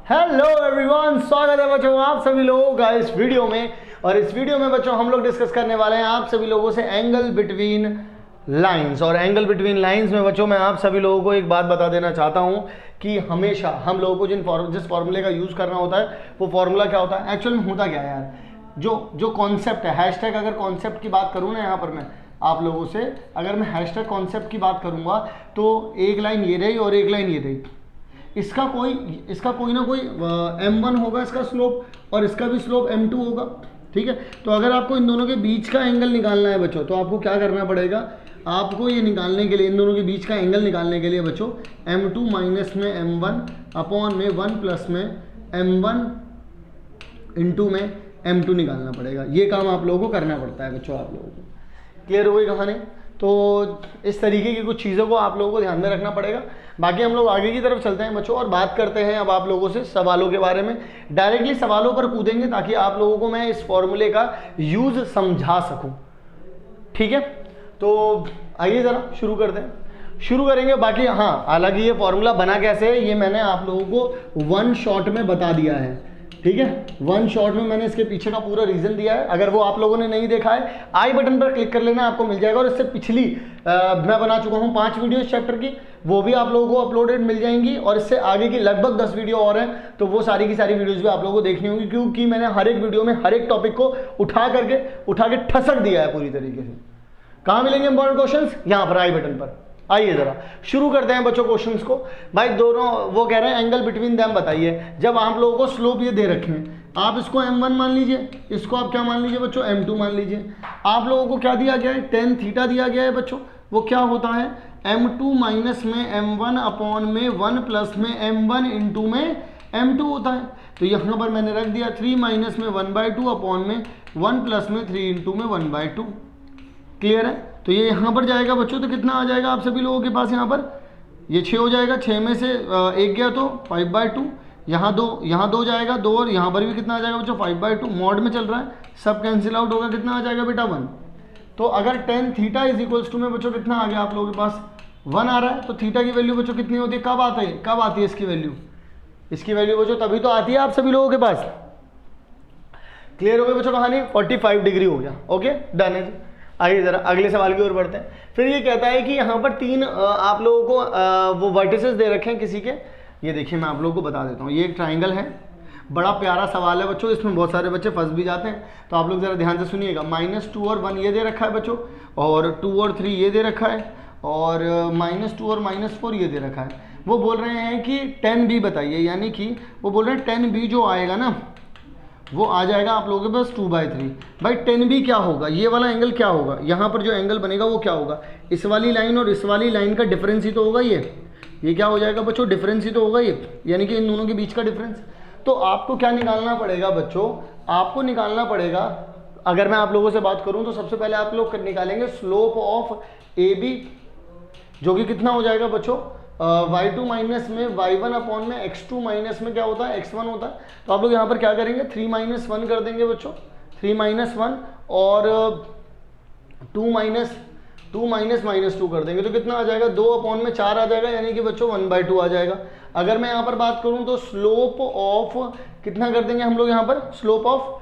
Hello everyone, स्वागत है बच्चों आप सभी लोगों का इस वीडियो में। और इस वीडियो में बच्चों हम लोग डिस्कस करने वाले हैं आप सभी लोगों से एंगल बिटवीन लाइंस। और एंगल बिटवीन लाइंस में बच्चों मैं आप सभी लोगों को एक बात बता देना चाहता हूं कि हमेशा हम लोगों को जिस फॉर्मूले का यूज़ करना होता है वो फॉर्मूला क्या होता है, एक्चुअल में होता क्या है यार, जो कॉन्सेप्ट है हैशटैग। अगर कॉन्सेप्ट की बात करूँ ना यहाँ पर मैं आप लोगों से, अगर मैं हैशटैग कॉन्सेप्ट की बात करूँगा तो एक लाइन ये रही और एक लाइन ये रही, इसका कोई ना कोई m1 होगा इसका स्लोप और इसका भी स्लोप m2 होगा। ठीक है, तो अगर आपको इन दोनों के बीच का एंगल निकालना है बच्चों तो आपको क्या करना पड़ेगा, आपको ये निकालने के लिए, इन दोनों के बीच का एंगल निकालने के लिए बच्चों m2 माइनस में m1 अपॉन में 1 प्लस में m1 इंटू में m2 निकालना पड़ेगा। ये काम आप लोगों को करना पड़ता है बच्चों। आप लोगों को क्लियर हो गई कहानी? तो इस तरीके की कुछ चीज़ों को आप लोगों को ध्यान में रखना पड़ेगा। बाकी हम लोग आगे की तरफ चलते हैं बच्चों और बात करते हैं अब आप लोगों से सवालों के बारे में। डायरेक्टली सवालों पर कूदेंगे ताकि आप लोगों को मैं इस फॉर्मूले का यूज़ समझा सकूं। ठीक है, तो आइए ज़रा शुरू करते हैं। शुरू करेंगे। बाकी हाँ, हालांकि ये फॉर्मूला बना कैसे है ये मैंने आप लोगों को वन शॉट में बता दिया है। ठीक है, वन शॉट में मैंने इसके पीछे का पूरा रीजन दिया है। अगर वो आप लोगों ने नहीं देखा है, आई बटन पर क्लिक कर लेना, आपको मिल जाएगा। और इससे पिछली मैं बना चुका हूँ 5 वीडियो इस चैप्टर की, वो भी आप लोगों को अपलोडेड मिल जाएंगी। और इससे आगे की लगभग 10 वीडियो और हैं, तो वो सारी की सारी वीडियोज भी आप लोगों को देखनी होगी, क्योंकि मैंने हर एक वीडियो में हर एक टॉपिक को उठा के ठसक दिया है पूरी तरीके से। कहाँ मिलेंगे इंपॉर्टेंट क्वेश्चंस? यहाँ पर आई बटन पर। आइए जरा शुरू करते हैं बच्चों क्वेश्चंस को। भाई दोनों वो कह रहे हैं एंगल बिटवीन देम बताइए। जब आप लोगों को स्लोप ये दे रखे हैं, आप इसको m1 मान लीजिए, इसको आप क्या मान लीजिए बच्चों, m2 मान लीजिए। आप लोगों को क्या दिया गया है, tan थीटा दिया गया है बच्चों। वो क्या होता है, m2 माइनस में m1 अपॉन में 1 प्लस में m1 इंटू में m2 होता है। तो यहाँ पर मैंने रख दिया 3 माइनस में 1/2 अपॉन में 1 प्लस में 3 इंटू में 1/2। क्लियर है? तो ये यहाँ पर जाएगा बच्चों, तो कितना आ जाएगा आप सभी लोगों के पास, यहाँ पर ये 6 हो जाएगा। 6 में से 1 गया तो 5/2, यहाँ 2 जाएगा 2, और यहाँ पर भी कितना आ जाएगा बच्चों, 5/2। मॉड में चल रहा है, सब कैंसिल आउट होगा, कितना आ जाएगा बेटा 1। तो अगर tan theta is equals to में बच्चों कितना आ गया आप लोगों के पास, 1 आ रहा है। तो थीटा की वैल्यू बच्चों कितनी होती है, कब आती है इसकी वैल्यू? इसकी वैल्यू बच्चों तभी तो आती है आप सभी लोगों के पास। क्लियर हो गई बच्चों कहानी? 45 डिग्री हो गया। ओके, डन है। आइए जरा अगले सवाल की ओर बढ़ते हैं। फिर ये कहता है कि यहाँ पर 3 आप लोगों को वो वर्टिसेस दे रखे हैं किसी के। ये देखिए मैं आप लोगों को बता देता हूँ, ये एक ट्राइंगल है। बड़ा प्यारा सवाल है बच्चों, इसमें बहुत सारे बच्चे फंस भी जाते हैं, तो आप लोग ज़रा ध्यान से सुनिएगा। -2 और 1 ये दे रखा है बच्चों, और 2 और 3 ये दे रखा है, और -2 और -4 ये दे रखा है। वो बोल रहे हैं कि tan b बताइए, यानी कि वो बोल रहे हैं tan b जो आएगा ना वो आ जाएगा आप लोगों के पास 2/3। भाई tan b क्या होगा, ये वाला एंगल क्या होगा, यहाँ पर जो एंगल बनेगा वो क्या होगा, इस वाली लाइन और इस वाली लाइन का डिफरेंस ही तो होगा। ये क्या हो जाएगा बच्चों, डिफरेंस ही तो होगा ये, यानी कि इन दोनों के बीच का डिफरेंस। तो आपको क्या निकालना पड़ेगा बच्चों, आपको निकालना पड़ेगा, अगर मैं आप लोगों से बात करूं तो सबसे पहले आप लोग निकालेंगे स्लोप ऑफ AB, जो कि कितना हो जाएगा बच्चों, y2 माइनस में y1 अपॉन में x2 माइनस में क्या होता है, x1 होता है। तो आप लोग यहाँ पर क्या करेंगे, 3 - 1 कर देंगे बच्चों, 3 - 1 और 2 माइनस -2 कर देंगे, तो कितना आ जाएगा, 2 अपॉन में 4 आ जाएगा, यानी कि बच्चों 1/2 आ जाएगा। अगर मैं यहाँ पर बात करूँ तो स्लोप ऑफ कितना कर देंगे हम लोग यहाँ पर, स्लोप ऑफ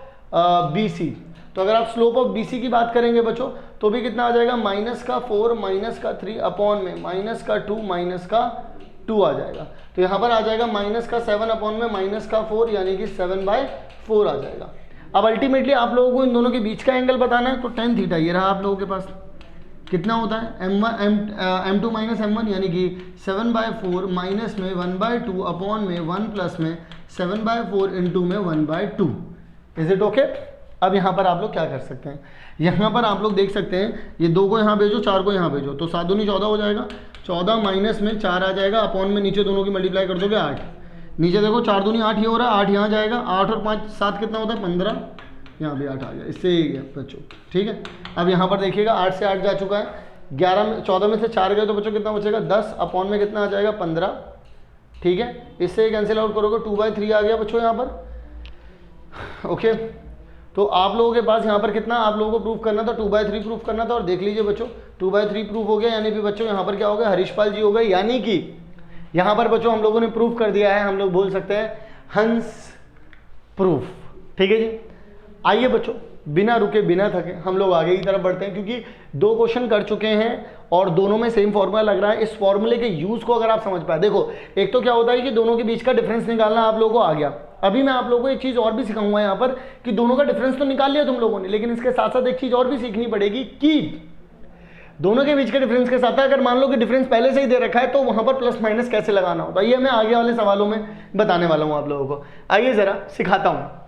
BC। तो अगर आप स्लोप ऑफ BC की बात करेंगे बच्चों तो भी कितना आ जाएगा, -4 -3 अपॉन में -2 आ जाएगा। तो यहाँ पर आ जाएगा -7 अपॉन में -4, यानी कि 7/4 आ जाएगा। अब अल्टीमेटली आप लोगों को इन दोनों के बीच का एंगल बताना है, तो tan थीटा ये रहा आप लोगों के पास, कितना होता है m2 माइनस m1, यानी कि 7/4 माइनस में 1/2 अपॉन में 1 प्लस में 7/4 इंटू में 1/2। Is it okay? अब यहाँ पर आप लोग क्या कर सकते हैं, यहाँ पर आप लोग देख सकते हैं, ये 2 को यहाँ भेजो, 4 को यहाँ भेजो, तो 7 दूनी 14 हो जाएगा। 14 माइनस में 4 आ जाएगा, अपॉन में नीचे दोनों की मल्टीप्लाई कर दोगे 8। नीचे देखो 4 दूनी 8 ये हो रहा है, 8 यहाँ जाएगा, 8 और 5 7 कितना होता है, 15, यहाँ भी 8 आ गया, इससे ही गया बच्चों। ठीक है, अब यहाँ पर देखिएगा 8 से 8 जा चुका है, 14 में से 4 गए तो बच्चों कितना बचेगा, 10 अपॉन में कितना आ जाएगा, 15। ठीक है, इससे कैंसिल आउट करोगे, 2/3 आ गया बच्चों यहाँ पर। ओके, तो आप लोगों के पास यहाँ पर कितना आप लोगों को प्रूफ करना था, 2/3 प्रूफ करना था। और देख लीजिए बच्चों 2/3 प्रूफ हो गया, यानी कि बच्चों यहाँ पर क्या हो गया, हरीश पाल जी हो गए। यानी कि यहाँ पर बच्चों हम लोगों ने प्रूफ कर दिया है, हम लोग बोल सकते हैं हंस प्रूफ। ठीक है जी, आइए बच्चों बिना रुके बिना थके हम लोग आगे की तरफ बढ़ते हैं, क्योंकि 2 क्वेश्चन कर चुके हैं और दोनों में सेम फॉर्मूला लग रहा है। इस फॉर्मूले के यूज को अगर आप समझ पाए, देखो एक तो क्या होता है कि दोनों के बीच का डिफरेंस निकालना आप लोगों को आ गया। अभी मैं आप लोगों को एक चीज और भी सिखाऊंगा यहाँ पर कि दोनों का डिफरेंस तो निकाल लिया तुम लोगों ने, लेकिन इसके साथ साथ एक चीज और भी सीखनी पड़ेगी कि दोनों के बीच के डिफरेंस के साथ अगर मान लो कि डिफरेंस पहले से ही दे रखा है तो वहां पर प्लस माइनस कैसे लगाना होता है, ये मैं आगे वाले सवालों में बताने वाला हूं आप लोगों को। आइए जरा सिखाता हूं।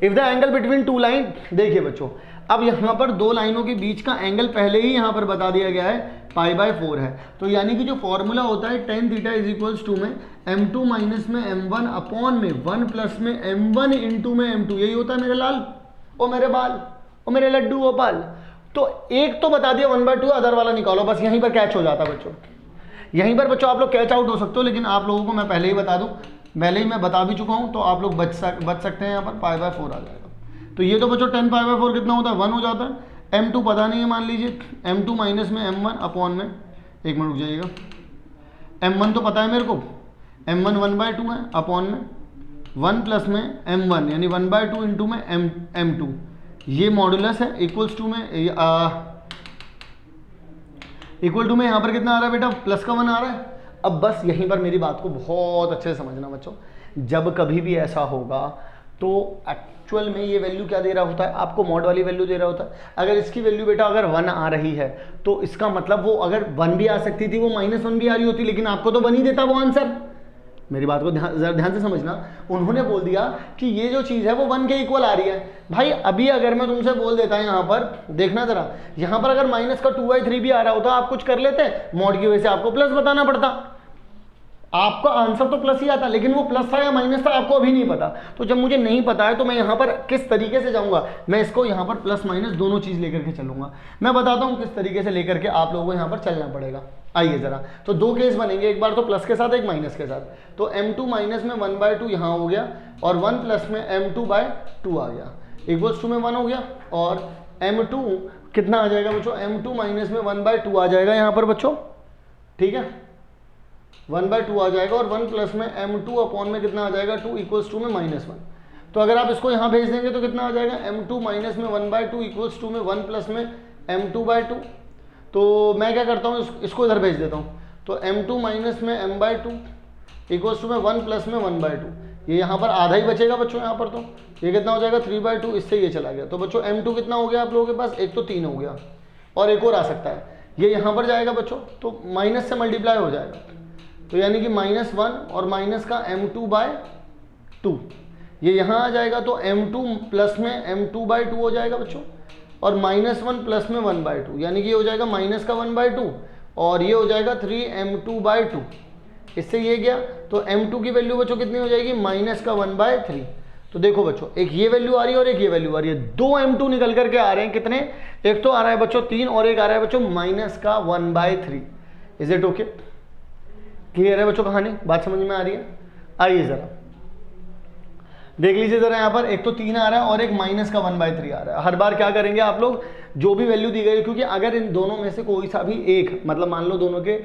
If the angle between 2 line, देखिए बच्चों अब यहां पर 2 लाइनों के बीच का एंगल पहले ही यहां पर बता दिया गया है π/4 है। तो यानी कि जो फॉर्मूला होता है tan theta is equals to में m2 माइनस में m1 अपॉन में 1 प्लस में m1 इंटू में m2, यही होता है मेरे लाल ओ मेरे बाल ओ मेरे लड्डू गोपाल। तो एक तो बता दिया 1/2, अदर वाला निकालो, बस यहीं पर कैच हो जाता बच्चों। यहीं पर बच्चों आप लोग कैच आउट हो सकते हो, लेकिन आप लोगों को मैं पहले ही बता दूं, पहले ही मैं बता भी चुका हूं, तो आप लोग बच सकते हैं। यहाँ पर π/4 आ जाएगा। तो ये तो बच्चों 10 π/4 कितना होता है 1 हो जाता है। m2 पता नहीं है मान लीजिए, m2 माइनस में m1 अपॉन में, एक मिनट रुक जाइएगा, m1 तो पता है मेरे को, m1 1/2 है अपॉन में 1 प्लस में m1 यानी 1/2 इंटू में m2, ये मॉडुलस है इक्वल्स टू में इक्वल टू में यहाँ पर कितना आ रहा है बेटा प्लस का 1 आ रहा है। अब बस यहीं पर मेरी बात को बहुत अच्छे से समझना बच्चों, जब कभी भी ऐसा होगा तो एक्चुअल में ये वैल्यू क्या दे रहा होता है आपको, मॉड वाली वैल्यू दे रहा होता है। अगर इसकी वैल्यू बेटा अगर 1 आ रही है तो इसका मतलब वो अगर 1 भी आ सकती थी, वो -1 भी आ रही होती, लेकिन आपको तो 1 ही देता वो आंसर। मेरी बात को ध्यान से समझना। उन्होंने बोल दिया कि ये जो चीज़ है वो 1 के इक्वल आ रही है। भाई अभी अगर मैं तुमसे बोल देता यहाँ पर, देखना जरा, यहाँ पर अगर माइनस का 2/3 भी आ रहा होता आप कुछ कर लेते, मॉड की वजह से आपको प्लस बताना पड़ता, आपका आंसर तो प्लस ही आता, लेकिन वो प्लस था या माइनस था आपको अभी नहीं पता। तो जब मुझे नहीं पता है तो मैं यहाँ पर किस तरीके से जाऊँगा, मैं इसको यहाँ पर प्लस माइनस दोनों चीज़ लेकर के चलूँगा। मैं बताता हूँ किस तरीके से लेकर के आप लोगों को यहाँ पर चलना पड़ेगा। आइए जरा, तो 2 केस बनेंगे, एक बार तो प्लस के साथ एक माइनस के साथ। तो m2 माइनस में 1/2 यहाँ हो गया और 1 प्लस में m2/2 आ गया, इक्वल्स टू में 1 हो गया, और m2 कितना आ जाएगा बच्चों, m2 माइनस में 1/2 आ जाएगा यहाँ पर बच्चों, ठीक है 1/2 आ जाएगा, और 1 प्लस में m2 अपॉन में कितना आ जाएगा 2 इक्वल्स टू में -1। तो अगर आप इसको यहाँ भेज देंगे तो कितना आ जाएगा m2 माइनस में 1/2 इक्वल्स टू में 1 प्लस में m2/2। तो मैं क्या करता हूँ, इसको इधर भेज देता हूँ। तो m2 माइनस में m/2 इक्वल्स टू में 1 प्लस में 1/2, ये यहाँ पर आधा ही बचेगा बच्चों, यहाँ पर तो ये कितना हो जाएगा 3/2, इससे ये चला गया। तो बच्चों m2 कितना हो गया आप लोगों के पास, एक तो 3 हो गया और एक और आ सकता है, ये यहाँ पर जाएगा बच्चों, तो माइनस से मल्टीप्लाई हो जाएगा, तो यानी कि -1 और माइनस का m2/2, ये यहाँ आ जाएगा, तो m2 प्लस में m2/2 हो जाएगा बच्चों, और -1 प्लस में 1/2, यानी कि ये हो जाएगा माइनस का 1/2 और ये हो जाएगा 3m2/2, इससे ये गया। तो m2 की वैल्यू बच्चों कितनी हो जाएगी, माइनस का 1/3। तो देखो बच्चों, एक ये वैल्यू आ रही है और एक ये वैल्यू आ रही है, 2 m2 निकल करके आ रहे हैं, कितने, एक तो आ रहा है बच्चों 3 और एक आ रहा है बच्चों माइनस का 1/3। इज इट ओके, क्लियर है बच्चों कहानी, बात समझ में आ रही है। आइए जरा देख लीजिए जरा, यहाँ पर एक तो 3 आ रहा है और एक माइनस का 1/3 आ रहा है। हर बार क्या करेंगे आप लोग, जो भी वैल्यू दी गई, क्योंकि अगर इन दोनों में से कोई सा भी एक, मतलब मान लो दोनों के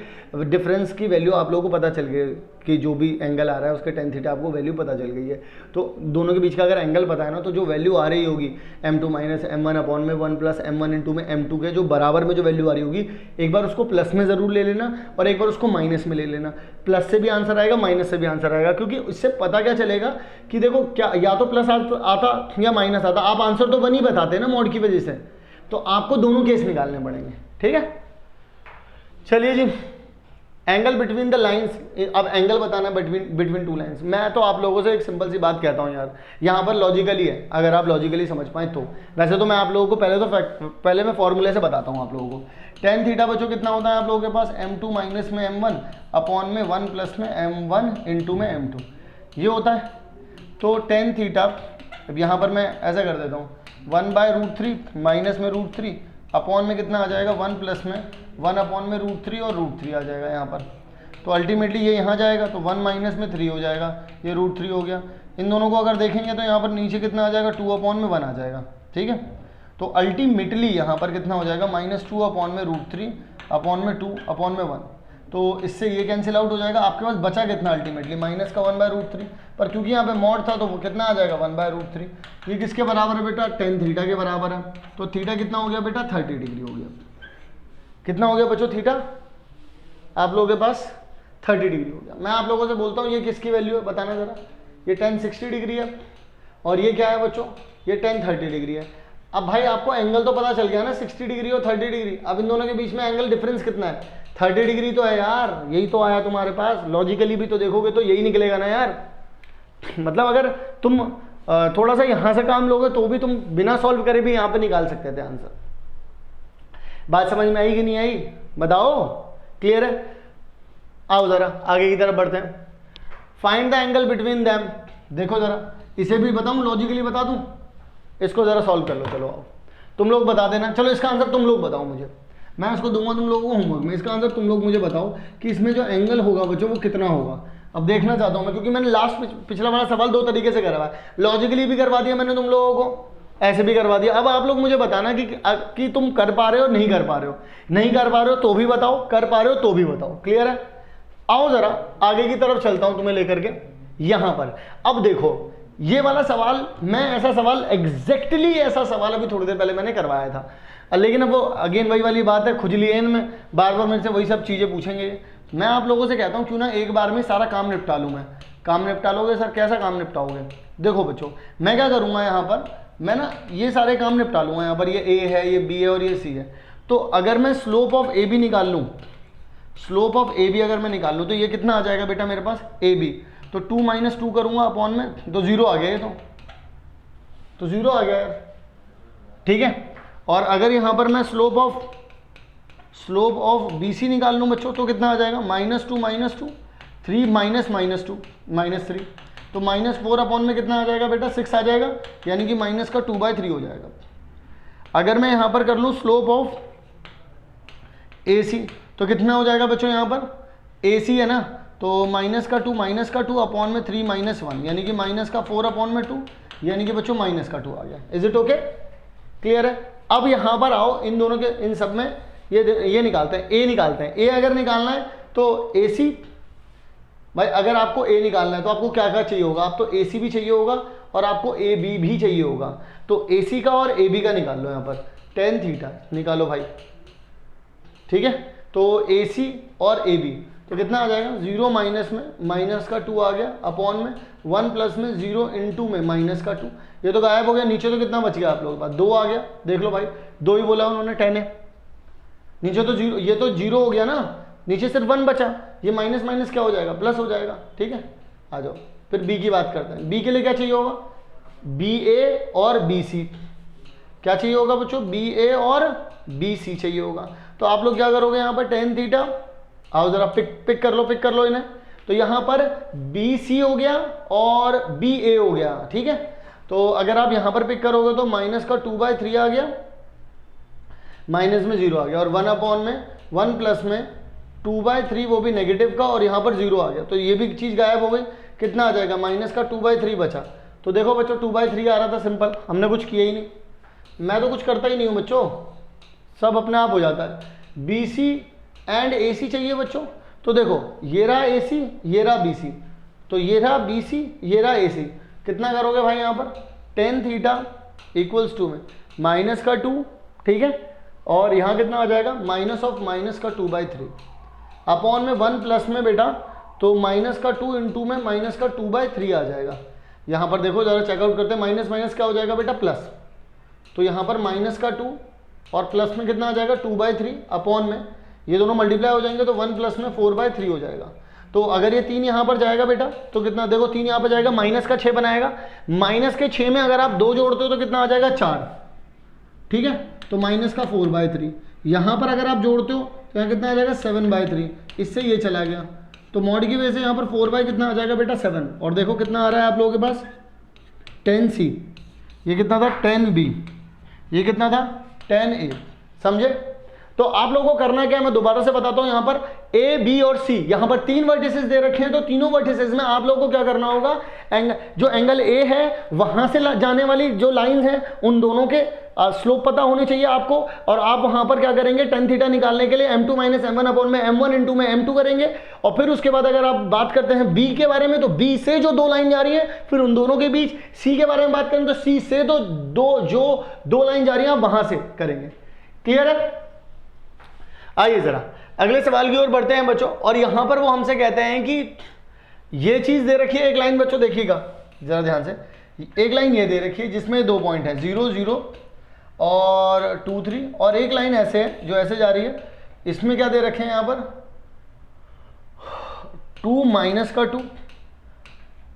डिफरेंस की वैल्यू आप लोगों को पता चल गई कि जो भी एंगल आ रहा है उसके tan थीटा आपको वैल्यू पता चल गई है, तो दोनों के बीच का अगर एंगल पता है ना, तो जो वैल्यू आ रही होगी m2 माइनस m1 अपॉन में 1 प्लस m1 इंटू में m2 के जो बराबर में जो वैल्यू आ रही होगी, एक बार उसको प्लस में ज़रूर ले लेना और एक बार उसको माइनस में ले लेना। प्लस से भी आंसर आएगा, माइनस से भी आंसर आएगा, क्योंकि इससे पता क्या चलेगा कि देखो क्या या तो प्लस आता या माइनस आता, आप आंसर तो 1 ही बताते हैं ना मॉड की वजह से, तो आपको दोनों केस निकालने पड़ेंगे, ठीक है। चलिए जी, एंगल बिटवीन द लाइंस, अब एंगल बताना बिटवीन 2 लाइंस। मैं तो आप लोगों से एक सिंपल सी बात कहता हूँ यार, यहाँ पर लॉजिकली है, अगर आप लॉजिकली समझ पाएँ तो। वैसे तो मैं आप लोगों को पहले मैं फॉर्मूले से बताता हूँ आप लोगों को। tan थीटा बच्चों कितना होता है आप लोगों के पास, m2 माइनस में m1 अपॉन में 1 प्लस में m1 इंटू में m2, ये होता है। तो tan थीटा, अब यहाँ पर मैं ऐसा कर देता हूँ, 1/√3 माइनस में √3 अपॉन में कितना आ जाएगा 1 प्लस में 1 अपॉन में √3 और √3 आ जाएगा यहाँ पर। तो अल्टीमेटली ये यहाँ जाएगा तो 1 माइनस में 3 हो जाएगा, ये √3 हो गया। इन दोनों को अगर देखेंगे तो यहाँ पर नीचे कितना आ जाएगा 2 अपॉन में 1 आ जाएगा, ठीक है। तो अल्टीमेटली यहाँ पर कितना हो जाएगा -2 अपॉन में √3 अपॉन में 2 अपॉन में 1। तो इससे ये कैंसिल आउट हो जाएगा। आपके पास बचा कितना अल्टीमेटली, माइनस का 1/√3, पर क्योंकि यहाँ पे मॉड था तो वो कितना आ जाएगा 1/√3। ये किसके बराबर है बेटा, tan थीटा के बराबर है। तो थीटा कितना हो गया बेटा 30 डिग्री हो गया। कितना हो गया बच्चों थीटा आप लोगों के पास 30 डिग्री हो गया। मैं आप लोगों से बोलता हूँ ये किसकी वैल्यू है बताना ज़रा, ये tan 60 डिग्री है और ये क्या है बच्चों, ये tan 30 डिग्री है। अब भाई आपको एंगल तो पता चल गया ना 60 डिग्री और 30 डिग्री। अब इन दोनों के बीच में एंगल डिफरेंस कितना है, 30 डिग्री तो है यार, यही तो आया तुम्हारे पास। लॉजिकली भी तो देखोगे तो यही निकलेगा ना यार। मतलब अगर तुम थोड़ा सा यहाँ से काम लोगे तो भी तुम बिना सॉल्व करे भी यहाँ पे निकाल सकते थे आंसर। बात समझ में आई कि नहीं आई बताओ, क्लियर है। आओ जरा आगे की तरफ बढ़ते हैं। Find the angle between them. देखो जरा इसे भी बताऊं, लॉजिकली बता दूं, इसको जरा सॉल्व कर लो। चलो आओ तुम लोग बता देना। चलो इसका आंसर तुम लोग बताओ मुझे, मैं इसको दूंगा तुम लोगों को होमवर्क में। इसका आंसर तुम लोग मुझे बताओ कि इसमें जो एंगल होगा बच्चों वो कितना होगा। अब देखना चाहता हूं मैं, क्योंकि मैंने लास्ट पिछला वाला सवाल दो तरीके से करवाया, लॉजिकली भी करवा दिया मैंने तुम लोगों को, ऐसे भी करवा दिया। अब आप लोग मुझे बताना कि तुम कर पा रहे हो नहीं कर पा रहे हो, नहीं कर पा रहे हो तो भी बताओ, कर पा रहे हो तो भी बताओ। क्लियर है। आओ जरा आगे की तरफ चलता हूं तुम्हें लेकर के यहां पर। अब देखो ये वाला सवाल, मैं ऐसा सवाल एग्जैक्टली ऐसा सवाल अभी थोड़ी देर पहले मैंने करवाया था, लेकिन अब वो अगेन वही वाली बात है, खुजली एन में बार बार मेरे से वही सब चीज़ें पूछेंगे। मैं आप लोगों से कहता हूँ क्यों ना एक बार में सारा काम निपटा लूँ मैं। काम निपटा लोगे सर, कैसा काम निपटाओगे? देखो बच्चों मैं क्या करूँगा यहाँ पर, मैं ना ये सारे काम निपटा लूँगा। यहाँ पर ये ए है, ये बी है और ये सी है। तो अगर मैं स्लोप ऑफ ए बी निकाल लूँ, स्लोप ऑफ ए बी अगर मैं निकाल लूँ तो ये कितना आ जाएगा बेटा मेरे पास ए बी। तो 2 - 2 करूँगा अपॉन में तो 0 आ गया ये, तो 0 आ गया यार, ठीक है। और अगर यहाँ पर मैं स्लोप ऑफ बी सी निकाल लूँ बच्चों तो कितना आ जाएगा -2 - 2 3 -2 -3, तो -4 अपॉन में कितना आ जाएगा बेटा 6 आ जाएगा, यानी कि माइनस का 2/3 हो जाएगा। अगर मैं यहाँ पर कर लूँ स्लोप ऑफ ए सी तो कितना हो जाएगा बच्चों, यहाँ पर ए सी है ना, तो -2 अपॉन में 3 - 1 यानी कि -4 अपॉन में 2, यानी कि बच्चों -2 आ गया। इज इट ओके, क्लियर है। अब यहाँ पर आओ इन दोनों के इन सब में ये निकालते हैं, ए निकालते हैं। ए अगर निकालना है तो ए सी, भाई अगर आपको ए निकालना है तो आपको क्या क्या चाहिए होगा, आप तो ए सी भी चाहिए होगा और आपको ए बी भी चाहिए होगा। तो ए सी का और ए बी का निकाल लो, यहाँ पर tan थीटा निकालो भाई, ठीक है। तो ए सी और ए बी तो कितना आ जाएगा 0 माइनस में -2 आ गया अपॉन में 1 प्लस में 0 × में -2, ये तो गायब हो गया। नीचे तो कितना बच गया आप लोगों के पास 2 आ गया, देख लो भाई 2 ही बोला उन्होंने, 10 है। नीचे तो 0, ये तो 0 हो गया ना, नीचे सिर्फ 1 बचा, ये माइनस माइनस क्या हो जाएगा प्लस हो जाएगा, ठीक है। आ जाओ फिर बी की बात करते हैं। बी के लिए क्या चाहिए होगा, बी ए और बी सी, क्या चाहिए होगा बच्चों, बी ए और बी सी चाहिए होगा। तो आप लोग क्या करोगे यहाँ पर tan थीटा, आओ जरा पिक कर लो इन्हें। तो यहाँ पर बी सी हो गया और बी ए हो गया, ठीक है। तो अगर आप यहाँ पर पिक करोगे तो -2/3 आ गया, माइनस में 0 आ गया, और 1 अपॉन में 1 प्लस में 2/3 वो भी नेगेटिव का, और यहाँ पर 0 आ गया। तो ये भी चीज़ गायब हो गई, कितना आ जाएगा -2/3 बचा। तो देखो बच्चों 2/3 आ रहा था सिंपल, हमने कुछ किया ही नहीं, मैं तो कुछ करता ही नहीं हूँ बच्चों, सब अपने आप हो जाता है। बी सी एंड ए सी चाहिए बच्चों, तो देखो ये रहा ए सी, ये रहा बी सी, तो ये रहा बी सी, ये रहा ए सी। कितना करोगे भाई यहाँ पर tan थीटा इक्वल्स टू में -2, ठीक है, और यहाँ कितना आ जाएगा -2/3 अपॉन में 1 प्लस में बेटा तो -2 × में -2/3 आ जाएगा। यहाँ पर देखो ज़रा चेकआउट करते हैं, माइनस माइनस क्या हो जाएगा बेटा प्लस, तो यहाँ पर -2 और प्लस में कितना आ जाएगा 2/3 अपॉन में, ये दोनों मल्टीप्लाई हो जाएंगे तो 1 प्लस में 4/3 हो जाएगा। तो अगर ये 3 यहाँ पर जाएगा बेटा तो कितना, देखो 3 यहाँ पर जाएगा, माइनस का 6 बनाएगा, माइनस के 6 में अगर आप 2 जोड़ते हो तो कितना आ जाएगा 4, ठीक है। तो -4/3 यहाँ पर अगर आप जोड़ते हो तो यहाँ कितना आ जाएगा 7/3, इससे ये चला गया, तो मॉड की वजह से यहाँ पर 4 कितना आ जाएगा बेटा 7, और देखो कितना आ रहा है आप लोगों के पास tan C, ये कितना था tan B, ये कितना था tan A, समझे। तो तो आप लोगों को करना क्या है मैं दोबारा से बताता हूं। यहां पर ए, बी और सी, यहां पर 3 वर्टिसेस दे रखे हैं, तो तीनों वर्टिसेस में आप लोगों को क्या करना होगा, जो एंगल ए है वहां से जाने वाली जो लाइन है उन दोनों के स्लोप पता होने चाहिए आपको, और आप वहां पर क्या करेंगे, टेन थीटा निकालने के लिए m2 माइनस m1 अपॉन में m1 इंटू में m2 करेंगे। और फिर उसके बाद अगर आप बात करते हैं b के बारे में, तो b से जो 2 लाइन जा रही है फिर उन दोनों के बीच, c के बारे में बात करें तो c से तो जो 2 लाइन जा रही है आप वहां से करेंगे। क्लियर है? आइए जरा अगले सवाल की ओर बढ़ते हैं बच्चों, और यहां पर वो हमसे कहते हैं कि ये चीज दे रखी है एक लाइन, बच्चों देखिएगा जरा ध्यान से, एक लाइन ये दे रखी है जिसमें 2 पॉइंट है 0 0 और 2 3, और एक लाइन ऐसे है जो ऐसे जा रही है, इसमें क्या दे रखे हैं यहां पर 2 माइनस का 2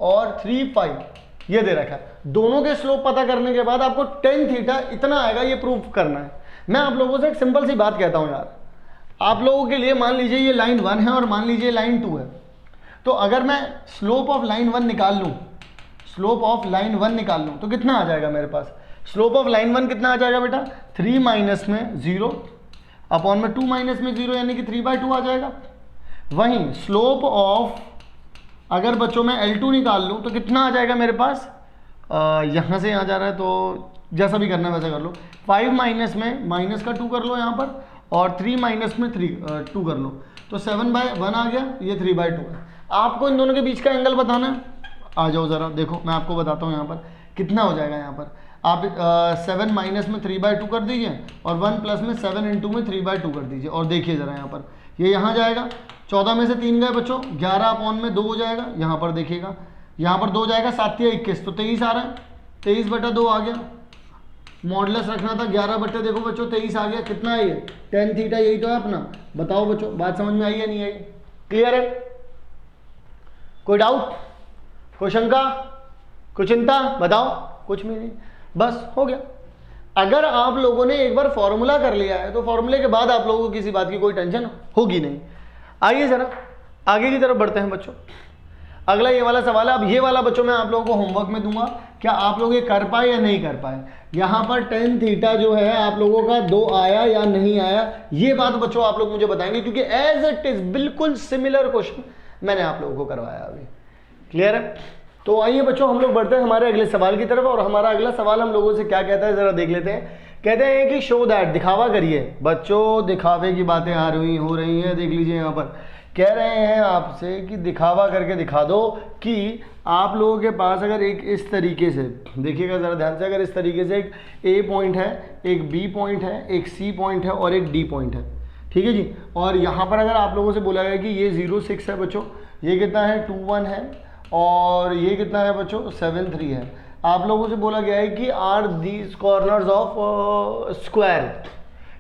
और 3 5 ये दे रखा है। दोनों के स्लोप पता करने के बाद आपको टेन थीटा इतना आएगा ये प्रूव करना है। मैं आप लोगों से एक सिंपल सी बात कहता हूं यार, आप लोगों के लिए मान लीजिए ये लाइन 1 है और मान लीजिए लाइन 2 है, तो अगर मैं स्लोप ऑफ लाइन 1 निकाल लूं, स्लोप ऑफ लाइन 1 निकाल लूं तो कितना आ जाएगा मेरे पास, स्लोप ऑफ लाइन 1 कितना आ जाएगा बेटा 3 माइनस में 0 अपॉन में 2 माइनस में 0 यानी कि 3/2 आ जाएगा। वहीं स्लोप ऑफ अगर बच्चों में L2 निकाल लूं तो कितना आ जाएगा मेरे पास, यहाँ से यहाँ जा रहा है तो जैसा भी करना है वैसा कर लो, 5 माइनस में माइनस का 2 कर लो यहाँ पर, और 3 माइनस में 2 कर लो, तो 7/1 आ गया, ये 3/2 है। आपको इन दोनों के बीच का एंगल बताना है, आ जाओ ज़रा देखो मैं आपको बताता हूँ यहाँ पर कितना हो जाएगा। यहाँ पर आप 7 माइनस में 3/2 कर दीजिए और 1 प्लस में 7 इंटू में 3/2 कर दीजिए, और देखिए ज़रा यहाँ पर ये यहाँ जाएगा, 14 में से 3 गए बच्चों, 11 अपॉन में 2 हो जाएगा, यहाँ पर देखिएगा यहाँ पर 2 जाएगा, 7 या 21 तो 23 आ रहा है, 23/2 आ गया। मॉडुलस रखना था 11 देखो बच्चों 23 आ गया, कितना है ये टेन थीटा, यही तो है अपना। बताओ बच्चों बात समझ में आई है नहीं आई? क्लियर है? कोई डाउट, कोई शंका, कोई चिंता? बताओ। कुछ भी नहीं, बस हो गया। अगर आप लोगों ने एक बार फॉर्मूला कर लिया है तो फॉर्मूले के बाद आप लोगों को किसी बात की कोई टेंशन होगी नहीं। आइए जरा आगे की तरफ बढ़ते हैं बच्चों। अगला ये वाला सवाल है, अब ये वाला बच्चों मैं आप लोगों को होमवर्क में दूंगा, क्या आप लोग ये कर पाए या नहीं कर पाए। यहाँ पर टेन थीटा जो है आप लोगों का 2 आया या नहीं आया, ये बात बच्चों आप लोग मुझे बताएंगे, क्योंकि एज इट इज बिल्कुल सिमिलर क्वेश्चन मैंने आप लोगों को करवाया अभी। क्लियर है? तो आइए बच्चों हम लोग बढ़ते हैं हमारे अगले सवाल की तरफ, और हमारा अगला सवाल हम लोगों से क्या कहता है जरा देख लेते हैं। कहते हैं कि शो दैट, दिखावा करिए बच्चों, दिखावे की बातें हो रही हैं, देख लीजिए यहाँ पर कह रहे हैं आपसे कि दिखावा करके दिखा दो कि आप लोगों के पास अगर एक इस तरीके से, देखिएगा ज़रा ध्यान से, अगर इस तरीके से एक ए पॉइंट है, एक बी पॉइंट है, एक सी पॉइंट है और एक डी पॉइंट है, ठीक है जी। और यहाँ पर अगर आप लोगों से बोला गया कि ये 0 6 है बच्चों, ये कितना है 2 1 है, और ये कितना है बच्चों 7 3 है। आप लोगों से बोला गया है कि are these corners of square,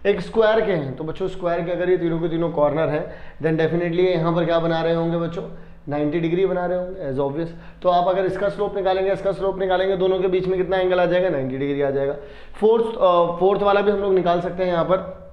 एक स्क्वायर के हैं, तो बच्चों स्क्वायर के अगर ये तीनों के तीनों कॉर्नर है देन डेफिनेटली यहाँ पर क्या बना रहे होंगे बच्चों 90 डिग्री बना रहे होंगे एज ऑब्वियस। तो आप अगर इसका स्लोप निकालेंगे, इसका स्लोप निकालेंगे, दोनों के बीच में कितना एंगल आ जाएगा 90 डिग्री आ जाएगा। फोर्थ वाला भी हम लोग निकाल सकते हैं यहाँ पर।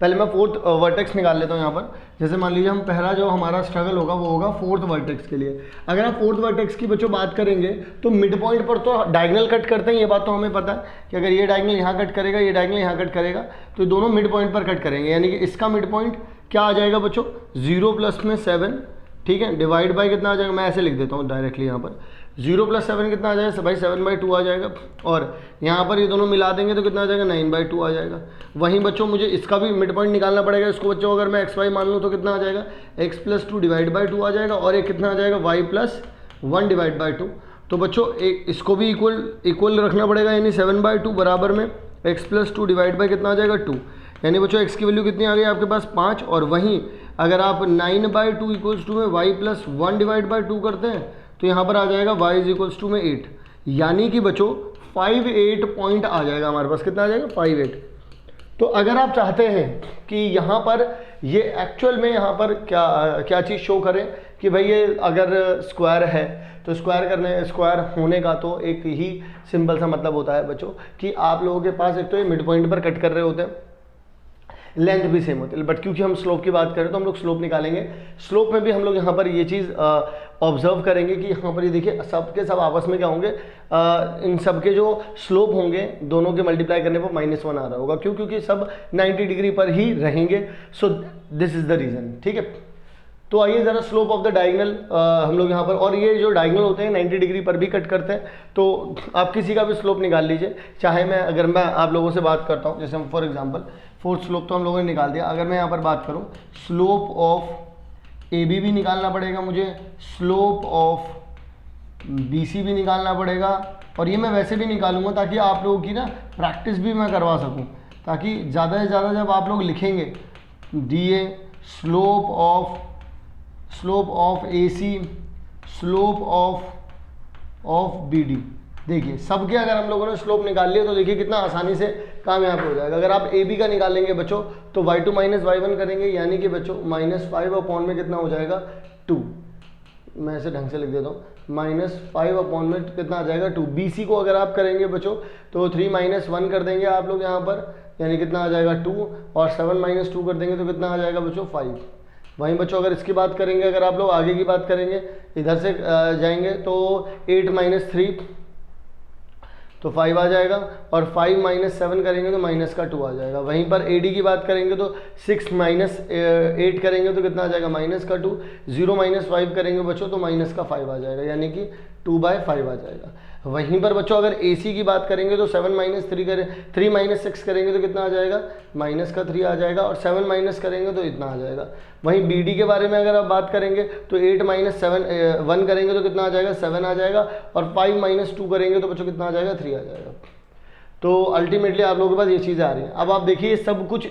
पहले मैं फोर्थ वर्टेक्स निकाल लेता हूँ यहाँ पर। जैसे मान लीजिए हम पहला जो हमारा स्ट्रगल होगा वो होगा फोर्थ वर्टेक्स के लिए। अगर आप फोर्थ वर्टेक्स की बच्चों बात करेंगे तो मिड पॉइंट पर तो डायगोनल कट करते हैं, ये बात तो हमें पता है कि अगर ये डायगोनल यहाँ कट करेगा, ये डायगोनल यहाँ कट करेगा, तो दोनों मिड पॉइंट पर कट करेंगे, यानी कि इसका मिड पॉइंट क्या आ जाएगा बच्चों 0 प्लस में 7, ठीक है, डिवाइड बाई कितना आ जाएगा, मैं ऐसे लिख देता हूँ डायरेक्टली यहाँ पर 0 प्लस 7 कितना आ जाएगा भाई 7/2 आ जाएगा, और यहाँ पर ये दोनों मिला देंगे तो कितना आ जाएगा 9/2 आ जाएगा। वहीं बच्चों मुझे इसका भी मिड पॉइंट निकालना पड़ेगा। इसको बच्चों अगर मैं xy मान लूँ तो कितना आ जाएगा x + 2 डिवाइड बाई 2 आ जाएगा, और एक कितना आ जाएगा y + 1 डिवाइड बाई 2। तो बच्चों एक इसको भी इक्वल रखना पड़ेगा, यानी 7/2 बराबर में x + 2 डिवाइड बाई कितना आ जाएगा 2, यानी बच्चों x की वैल्यू कितनी आ गई आपके पास 5। और वहीं अगर आप 9/2 = में y + 1 डिवाइड बाई 2 करते हैं तो यहाँ पर आ जाएगा y = में 8, यानी कि बच्चों 58 पॉइंट आ जाएगा हमारे पास। कितना आ जाएगा 58। तो अगर आप चाहते हैं कि यहाँ पर ये एक्चुअल में यहाँ पर क्या चीज़ शो करें कि भाई ये अगर स्क्वायर है तो स्क्वायर होने का तो एक ही सिंपल सा मतलब होता है बच्चों कि आप लोगों के पास एक तो ये मिड पॉइंट पर कट कर रहे होते हैं, लेंथ भी सेम होती है, बट क्योंकि हम स्लोप की बात करें तो हम लोग स्लोप निकालेंगे। स्लोप में भी हम लोग यहाँ पर ये चीज़ ऑब्जर्व करेंगे कि यहाँ पर ये देखिए सब के सब आपस में क्या होंगे, इन सब के जो स्लोप होंगे दोनों के मल्टीप्लाई करने पर -1 आ रहा होगा। क्यों? क्योंकि सब 90 डिग्री पर ही रहेंगे। So this is the reason, ठीक है। तो आइए ज़रा स्लोप ऑफ द डायगोनल हम लोग यहाँ पर, और ये जो डायगोनल होते हैं 90 डिग्री पर भी कट करते हैं, तो आप किसी का भी स्लोप निकाल लीजिए। चाहे अगर मैं आप लोगों से बात करता हूँ, जैसे हम फॉर एग्जांपल फोर्थ स्लोप तो हम लोगों ने निकाल दिया, अगर मैं यहाँ पर बात करूँ स्लोप ऑफ AB भी निकालना पड़ेगा मुझे, स्लोप ऑफ BC भी निकालना पड़ेगा, और ये मैं वैसे भी निकालूंगा ताकि आप लोगों की ना प्रैक्टिस भी मैं करवा सकूँ, ताकि ज़्यादा से ज़्यादा जब आप लोग लिखेंगे DA slope of AC, slope of BD, देखिए सबके अगर हम लोगों ने स्लोप निकाल लिया तो देखिए कितना आसानी से काम यहाँ पे हो जाएगा। अगर आप AB का निकालेंगे बच्चों तो y2 माइनस y1 करेंगे, यानी कि बच्चों -5 अपॉन में कितना हो जाएगा 2, मैं इसे ढंग से लिख देता हूँ, -5 अपॉन में कितना आ जाएगा 2। BC को अगर आप करेंगे बच्चों तो 3 - 1 कर देंगे आप लोग यहाँ पर, यानी कितना आ जाएगा 2, और 7 - 2 कर देंगे तो कितना आ जाएगा बच्चों 5। वहीं बच्चों अगर इसकी बात करेंगे, अगर आप लोग आगे की बात करेंगे इधर से जाएंगे तो 8 - 3 तो 5 आ जाएगा, और 5 - 7 करेंगे तो माइनस का 2 आ जाएगा। वहीं पर AD की बात करेंगे तो 6 - 8 करेंगे तो कितना आ जाएगा माइनस का 2, 0 - 5 करेंगे बच्चों तो माइनस का 5 आ जाएगा, यानी कि 2/5 आ जाएगा। वहीं पर बच्चों अगर AC की बात करेंगे तो 7 - 3 करें, 3 - 6 करेंगे तो कितना आ जाएगा माइनस का 3 आ जाएगा, और 7 माइनस करेंगे तो इतना आ जाएगा। वहीं BD के बारे में अगर आप बात करेंगे तो 8 - 1 करेंगे तो कितना आ जाएगा 7 आ जाएगा, और 5 - 2 करेंगे तो बच्चों कितना आ जाएगा 3 आ जाएगा। तो अल्टीमेटली आप लोगों के पास ये चीज़ें आ रही हैं। अब आप देखिए सब कुछ,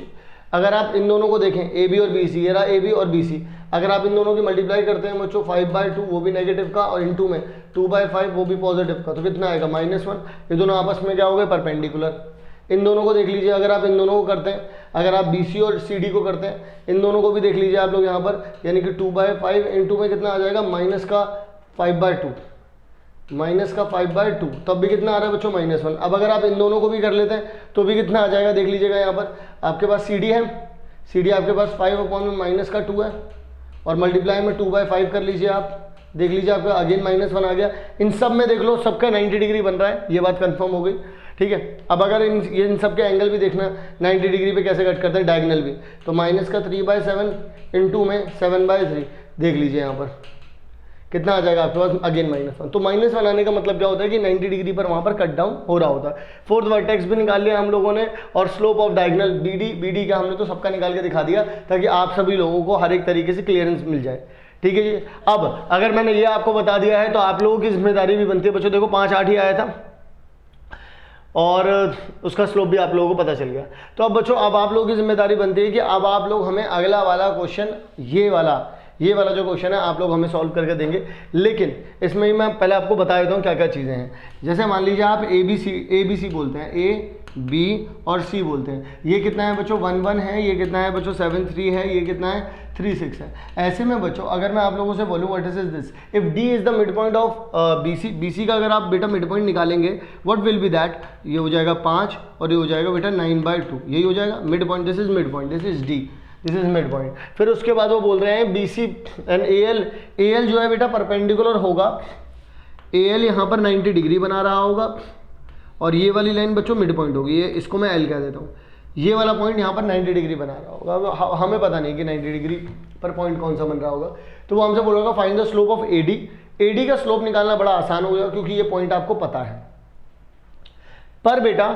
अगर आप इन दोनों को देखें AB और BC, ये रहा AB और BC, अगर आप इन दोनों की मल्टीप्लाई करते हैं बच्चों 5/2 वो भी नेगेटिव का, और इनटू में 2/5 वो भी पॉजिटिव का, तो कितना आएगा -1। ये दोनों आपस में क्या हो गए परपेंडिकुलर। इन दोनों को देख लीजिए, अगर आप इन दोनों को करते हैं, अगर आप BC और CD को करते हैं, इन दोनों को भी देख लीजिए आप लोग यहाँ पर, यानी कि 2/5 इनटू में कितना आ जाएगा -5/2, -5/2, तब भी कितना आ रहा है बच्चों -1। अब अगर आप इन दोनों को भी कर लेते हैं तो भी कितना आ जाएगा, देख लीजिएगा यहाँ पर आपके पास CD है, CD आपके पास 5 अपॉन में -2 है, और मल्टीप्लाई में 2/5 कर लीजिए आप, देख लीजिए आपका अगेन -1 आ गया। इन सब में देख लो सबका 90 डिग्री बन रहा है, ये बात कंफर्म हो गई, ठीक है। अब अगर इन सब के एंगल भी देखना 90 डिग्री पे कैसे कट करते हैं डायगोनल भी, तो -3/7 इनटू में 7/3, देख लीजिए यहाँ पर कितना आ जाएगा आपके पास अगेन -1। तो -1 आने का मतलब क्या होता है कि 90 डिग्री पर वहाँ पर कट डाउन हो रहा होता है। फोर्थ वर्टेक्स भी निकाल लिया हम लोगों ने, और स्लोप ऑफ डायगोनल BD का हमने तो सबका निकाल के दिखा दिया, ताकि आप सभी लोगों को हर एक तरीके से क्लियरेंस मिल जाए, ठीक है जी। अब अगर मैंने ये आपको बता दिया है तो आप लोगों की जिम्मेदारी भी बनती है बच्चों, देखो 5/8 ही आया था और उसका स्लोप भी आप लोगों को पता चल गया। तो अब बच्चों अब आप लोगों की जिम्मेदारी बनती है कि अब आप लोग हमें अगला वाला क्वेश्चन, ये वाला जो क्वेश्चन है आप लोग हमें सॉल्व करके देंगे। लेकिन इसमें ही मैं पहले आपको बता देता हूँ क्या क्या चीज़ें हैं। जैसे मान लीजिए आप ABC बोलते हैं, A B और C बोलते हैं, ये कितना है बच्चों 1 1 है, ये कितना है बच्चों 7 3 है, ये कितना है 3 6 है। ऐसे में बच्चों अगर मैं आप लोगों से बोलूँ what is this, if D is the mid point of BC का अगर आप बेटा मिड पॉइंट निकालेंगे व्हाट विल बी दैट, ये हो जाएगा 5 और ये हो जाएगा बेटा 9/2, यही हो जाएगा mid point, this is mid point, this is D, this is mid point. फिर उसके बाद वो बोल रहे हैं BC एंड AL जो है बेटा परपेंडिकुलर होगा, AL यहाँ पर 90 डिग्री बना रहा होगा, और ये वाली लाइन बच्चों मिड पॉइंट होगी, ये इसको मैं L कह देता हूँ, ये वाला पॉइंट यहाँ पर 90 डिग्री बना रहा होगा। अब हमें पता नहीं कि 90 डिग्री पर पॉइंट कौन सा बन रहा होगा, तो वो हमसे बोलेगा find the slope of AD का स्लोप निकालना बड़ा आसान हो गया क्योंकि ये पॉइंट आपको पता है। पर बेटा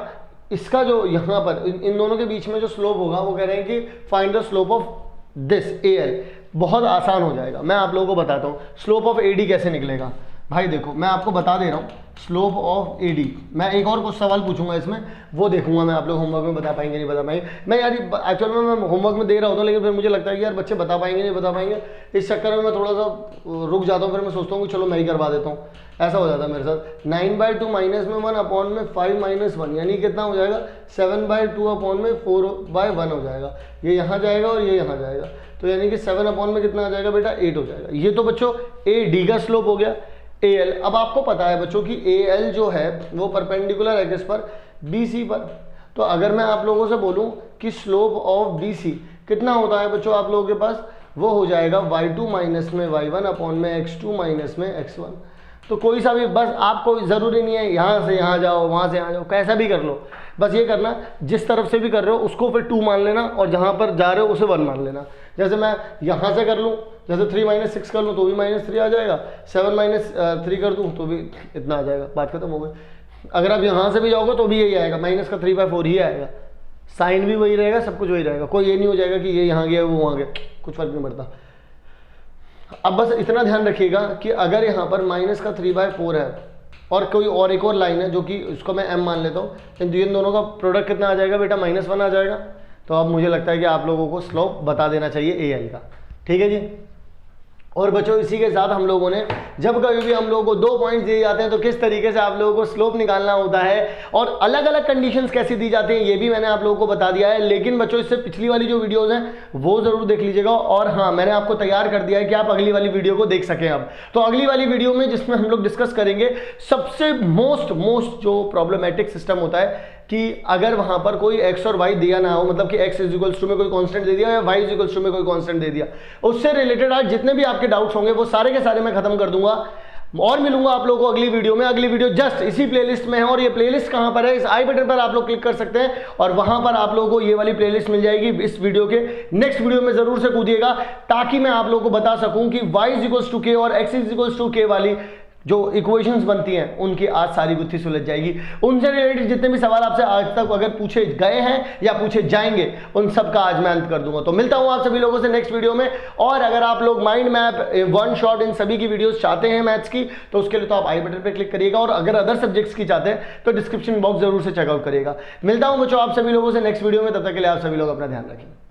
इसका जो यहाँ पर इन दोनों के बीच में जो स्लोप होगा वो कह रहे हैं कि find the slope of this AL, बहुत आसान हो जाएगा। मैं आप लोगों को बताता हूँ स्लोप ऑफ AD कैसे निकलेगा। भाई देखो मैं आपको बता दे रहा हूँ स्लोप ऑफ AD, मैं एक और कुछ सवाल पूछूंगा इसमें, वो देखूंगा मैं आप लोग होमवर्क में बता पाएंगे नहीं बता पाएंगे। मैं यार एक्चुअल में मैं होमवर्क में दे रहा होता हूँ, लेकिन फिर मुझे लगता है कि यार बच्चे बता पाएंगे नहीं बता पाएंगे, इस चक्कर में मैं थोड़ा सा रुक जाता हूँ। फिर मैं सोचता हूँ कि चलो मैं ही करवा देता हूँ, ऐसा हो जाता है मेरे साथ। 9/2 -1 अपॉन में 5 - 1 यानी कितना हो जाएगा 7/2 अपॉन में 4/1 हो जाएगा, ये यहाँ जाएगा और ये यहाँ जाएगा, तो यानी कि 7 अपॉन में कितना आ जाएगा बेटा 8 हो जाएगा। ये तो बच्चों AD का स्लोप हो गया। AL, अब आपको पता है बच्चों कि AL जो है वो परपेंडिकुलर है किस पर, BC पर। तो अगर मैं आप लोगों से बोलूं कि स्लोप ऑफ BC कितना होता है बच्चों आप लोगों के पास, वो हो जाएगा y2 माइनस में y1 अपॉन में x2 माइनस में x1। तो कोई सा भी, बस आपको ज़रूरी नहीं है यहाँ से यहाँ जाओ वहाँ से यहाँ जाओ, कैसा भी कर लो, बस ये करना जिस तरफ से भी कर रहे हो उसको फिर 2 मान लेना और जहाँ पर जा रहे हो उसे 1 मान लेना। जैसे मैं यहाँ से कर लूँ, जैसे 3 माइनस 6 कर लूँ तो भी -3 आ जाएगा, 7 माइनस 3 कर दूँ तो भी इतना आ जाएगा, बात खत्म हो गई। अगर आप यहाँ से भी जाओगे तो भी यही आएगा, माइनस का 3/4 ही आएगा, साइन भी वही रहेगा, सब कुछ वही रहेगा, कोई ये नहीं हो जाएगा कि ये यहाँ गया वो वहाँ गया, कुछ फर्क नहीं पड़ता। अब बस इतना ध्यान रखिएगा कि अगर यहाँ पर माइनस का 3/4 है और कोई और एक और लाइन है जो कि उसको मैं m मान लेता हूँ, इन दोनों का प्रोडक्ट कितना आ जाएगा बेटा, -1 आ जाएगा। तो अब मुझे लगता है कि आप लोगों को स्लोप बता देना चाहिए AI का, ठीक है जी। और बच्चों इसी के साथ हम लोगों ने जब कभी भी हम लोगों को 2 पॉइंट्स दिए जाते हैं तो किस तरीके से आप लोगों को स्लोप निकालना होता है और अलग अलग कंडीशंस कैसी दी जाती हैं ये भी मैंने आप लोगों को बता दिया है। लेकिन बच्चों इससे पिछली वाली जो वीडियोस हैं वो जरूर देख लीजिएगा। और हाँ, मैंने आपको तैयार कर दिया है कि आप अगली वाली वीडियो को देख सकें। अब तो अगली वाली वीडियो में जिसमें हम लोग डिस्कस करेंगे सबसे मोस्ट जो प्रॉब्लमेटिक सिस्टम होता है कि अगर वहां पर कोई x और y दिया ना हो, मतलब कि x इक्वल्स टू में कोई कांस्टेंट दे दिया या y इक्वल्स टू में कोई कांस्टेंट दे दिया, उससे रिलेटेड आज जितने भी आपके डाउट्स होंगे वो सारे के सारे मैं खत्म कर दूंगा और मिलूंगा आप लोगों को अगली वीडियो में। अगली वीडियो जस्ट इसी प्लेलिस्ट में है और ये प्लेलिस्ट कहां पर है, इस आई बटन पर आप लोग क्लिक कर सकते हैं और वहां पर आप लोगों को ये वाली प्लेलिस्ट मिल जाएगी। इस वीडियो के नेक्स्ट वीडियो में जरूर से कूदिएगा ताकि मैं आप लोगों को बता सकूं कि y इक्वल्स टू k और x इक्वल्स टू k वाली जो इक्वेशंस बनती हैं उनकी आज सारी गुत्थी सुलझ जाएगी। उनसे रिलेटेड जितने भी सवाल आपसे आज तक अगर पूछे गए हैं या पूछे जाएंगे उन सब का आज मैं अंत कर दूंगा। तो मिलता हूं आप सभी लोगों से नेक्स्ट वीडियो में। और अगर आप लोग माइंड मैप, वन शॉट, इन सभी की वीडियोस चाहते हैं मैथ्स की, तो उसके लिए तो आप आई बटन पे क्लिक करिएगा और अगर अदर सब्जेक्ट्स की चाहते हैं तो डिस्क्रिप्शन बॉक्स जरूर से चेकआउट करिएगा। मिलता हूं बच्चों आप सभी लोगों से नेक्स्ट वीडियो में, तब तक के लिए आप सभी लोग अपना ध्यान रखें।